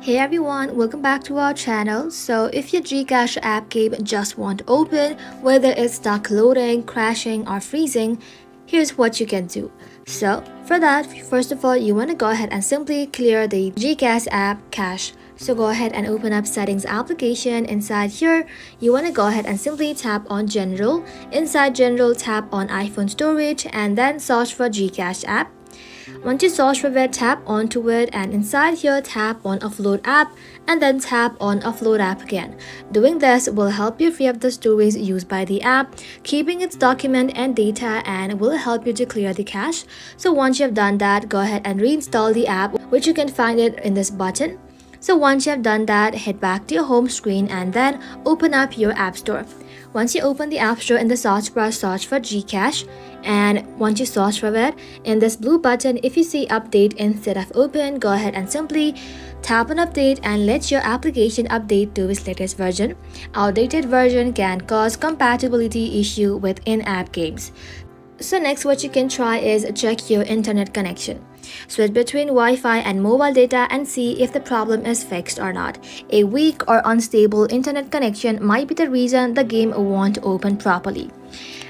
Hey everyone, welcome back to our channel. So if your GCash app game just won't open, whether it's stuck loading, crashing or freezing, here's what you can do. So for that, first of all, you want to go ahead and simply clear the GCash app cache. So go ahead and open up settings application. Inside here, you want to go ahead and simply tap on general. Inside general, tap on iPhone storage and then search for GCash app. Once you search for it, tap onto it and inside here tap on offload app and then tap on offload app again. Doing this will help you free up the storage used by the app, keeping its document and data, and will help you to clear the cache. So once you have done that, go ahead and reinstall the app, which you can find it in this button. So once you have done that, head back to your home screen and then open up your app store. Once you open the app store, in the search bar, search for GCash, and once you search for it, in this blue button, if you see update instead of open, go ahead and simply tap on update and let your application update to its latest version. Outdated version can cause compatibility issue with in-app games. So next, what you can try is check your internet connection. Switch between Wi-Fi and mobile data and see if the problem is fixed or not. A weak or unstable internet connection might be the reason the game won't open properly.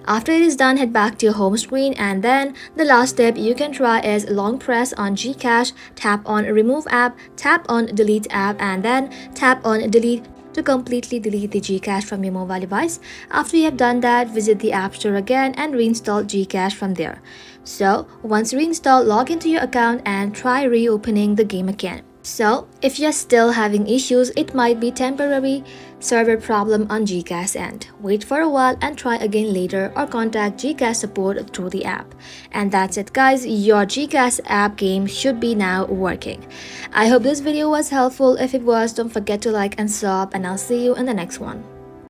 After it is done, head back to your home screen and then the last step you can try is long press on GCash, tap on remove app, tap on delete app and then tap on delete to completely delete the GCash from your mobile device. After you have done that, visit the App Store again and reinstall GCash from there. So once reinstalled, log into your account and try reopening the game again. So if you're still having issues, it might be temporary server problem on GCash end. Wait for a while and try again later or contact GCash support through the app. And that's it guys, your GCash app game should be now working. I hope this video was helpful. If it was, don't forget to like and sub and I'll see you in the next one.